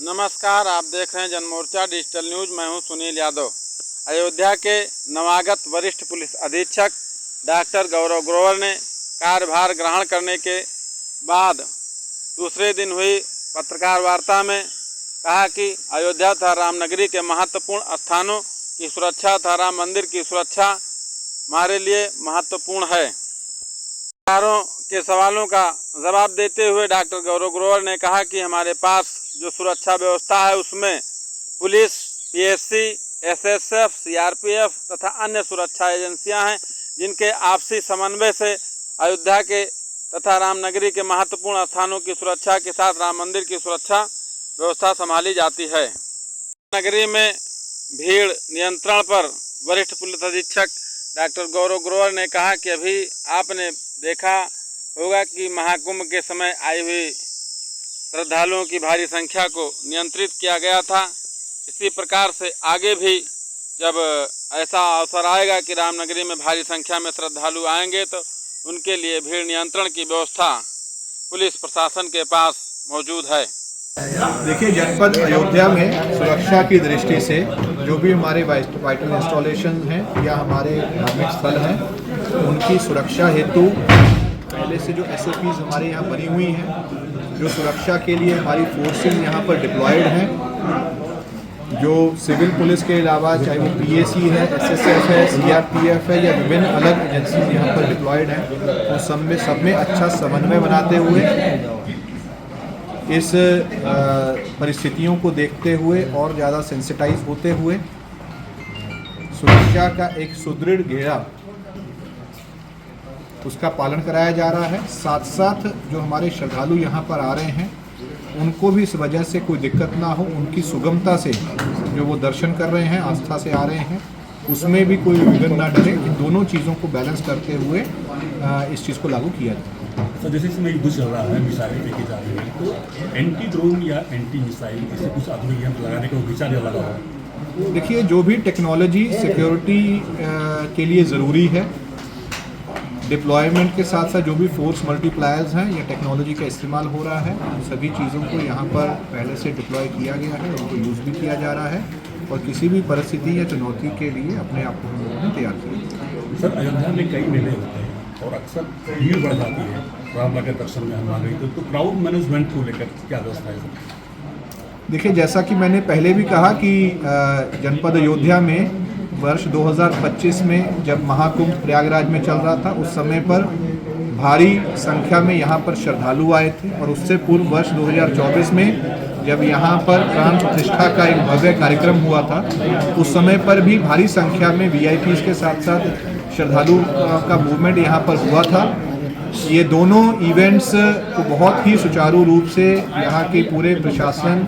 नमस्कार, आप देख रहे हैं जनमोर्चा डिजिटल न्यूज। मैं हूं सुनील यादव। अयोध्या के नवागत वरिष्ठ पुलिस अधीक्षक डॉक्टर गौरव ग्रोवर ने कार्यभार ग्रहण करने के बाद दूसरे दिन हुई पत्रकार वार्ता में कहा कि अयोध्या तथा रामनगरी के महत्वपूर्ण स्थानों की सुरक्षा तथा राम मंदिर की सुरक्षा हमारे लिए महत्वपूर्ण है। पत्रकारों के सवालों का जवाब देते हुए डॉक्टर गौरव ग्रोवर ने कहा कि हमारे पास जो सुरक्षा व्यवस्था है उसमें पुलिस, पीएससी, एसएसएफ, सीआरपीएफ तथा अन्य सुरक्षा एजेंसियां हैं, जिनके आपसी समन्वय से अयोध्या के तथा रामनगरी के महत्वपूर्ण स्थानों की सुरक्षा के साथ राम मंदिर की सुरक्षा व्यवस्था संभाली जाती है। नगरी में भीड़ नियंत्रण पर वरिष्ठ पुलिस अधीक्षक डॉक्टर गौरव ग्रोवर ने कहा कि अभी आपने देखा होगा कि महाकुंभ के समय आई हुई श्रद्धालुओं की भारी संख्या को नियंत्रित किया गया था। इसी प्रकार से आगे भी जब ऐसा अवसर आएगा कि रामनगरी में भारी संख्या में श्रद्धालु आएंगे तो उनके लिए भीड़ नियंत्रण की व्यवस्था पुलिस प्रशासन के पास मौजूद है। देखिए, जनपद अयोध्या में सुरक्षा की दृष्टि से जो भी हमारे वाइटल इंस्टॉलेशन हैं या हमारे धार्मिक स्थल हैं, उनकी सुरक्षा हेतु पहले से जो एसओपीज हमारे यहाँ बनी हुई हैं, जो सुरक्षा के लिए हमारी फोर्सेस यहाँ पर डिप्लॉयड हैं, जो सिविल पुलिस के अलावा चाहे वो पीएसी है, एसएसएफ है, सीआरपीएफ है या विभिन्न अलग एजेंसीज यहाँ पर डिप्लॉयड हैं, तो सब में अच्छा समन्वय बनाते हुए इस परिस्थितियों को देखते हुए और ज़्यादा सेंसिटाइज होते हुए सुरक्षा का एक सुदृढ़ घेरा उसका पालन कराया जा रहा है। साथ साथ जो हमारे श्रद्धालु यहाँ पर आ रहे हैं उनको भी इस वजह से कोई दिक्कत ना हो, उनकी सुगमता से जो वो दर्शन कर रहे हैं, आस्था से आ रहे हैं, उसमें भी कोई विघ्न ना डरे। इन दोनों चीज़ों को बैलेंस करते हुए इस चीज़ को लागू किया जाए। तो जैसे इसमें युद्ध चल रहा है, मिसाइल फेंकी जा रही है, तो एंटी ड्रोन या एंटी मिसाइल ऐसे कुछ आधुनिक यंत्र लगाने का विचार लगा हुआ। देखिए, जो भी टेक्नोलॉजी सिक्योरिटी के लिए ज़रूरी है, डिप्लॉयमेंट के साथ साथ जो भी फोर्स मल्टीप्लायर्स हैं या टेक्नोलॉजी का इस्तेमाल हो रहा है, सभी चीज़ों को यहाँ पर पहले से डिप्लॉय किया गया है, उनको यूज़ भी किया जा रहा है और किसी भी परिस्थिति या चुनौती के लिए अपने आप को हम लोगों ने तैयार किया। सर, अयोध्या में कई मेले होते हैं और अक्सर भीड़ बढ़ जाती है। रामनगर दर्शन में हम आ गई तो क्राउड मैनेजमेंट को लेकर क्या व्यवस्था है? देखिए, जैसा कि मैंने पहले भी कहा कि जनपद अयोध्या में वर्ष 2025 में जब महाकुंभ प्रयागराज में चल रहा था, उस समय पर भारी संख्या में यहाँ पर श्रद्धालु आए थे और उससे पूर्व वर्ष 2024 में जब यहाँ पर प्राण प्रतिष्ठा का एक भव्य कार्यक्रम हुआ था, उस समय पर भी भारी संख्या में वीआईपीज़ के साथ साथ श्रद्धालु का मूवमेंट यहाँ पर हुआ था। ये दोनों इवेंट्स को बहुत ही सुचारू रूप से यहाँ के पूरे प्रशासन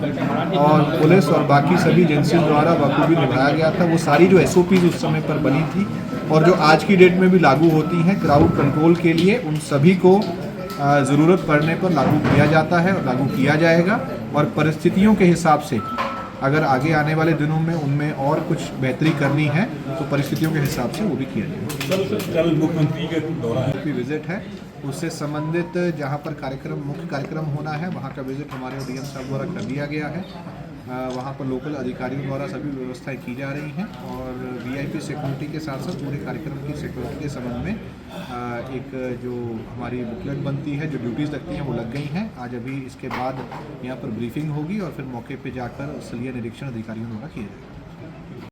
और पुलिस और बाकी सभी एजेंसियों द्वारा बखूबी निभाया गया था। वो सारी जो एसओपीज उस समय पर बनी थी और जो आज की डेट में भी लागू होती हैं क्राउड कंट्रोल के लिए, उन सभी को ज़रूरत पड़ने पर लागू किया जाता है और लागू किया जाएगा। और परिस्थितियों के हिसाब से अगर आगे आने वाले दिनों में उनमें और कुछ बेहतरी करनी है तो परिस्थितियों के हिसाब से वो भी किया जाएगा। कल मुख्यमंत्री का दौरा है, विजिट है, उससे संबंधित जहां पर मुख्य कार्यक्रम होना है वहां का विजिट हमारे डीएम साहब द्वारा कर दिया गया है। वहां पर लोकल अधिकारियों द्वारा सभी व्यवस्थाएं की जा रही हैं और वीआईपी सिक्योरिटी के साथ साथ पूरे कार्यक्रम की सिक्योरिटी के संबंध में एक जो हमारी बुकलेट बनती है, जो ड्यूटीज़ लगती हैं वो लग गई हैं। आज अभी इसके बाद यहाँ पर ब्रीफिंग होगी और फिर मौके पे जाकर स्थलीय निरीक्षण अधिकारियों द्वारा किया जाएगा।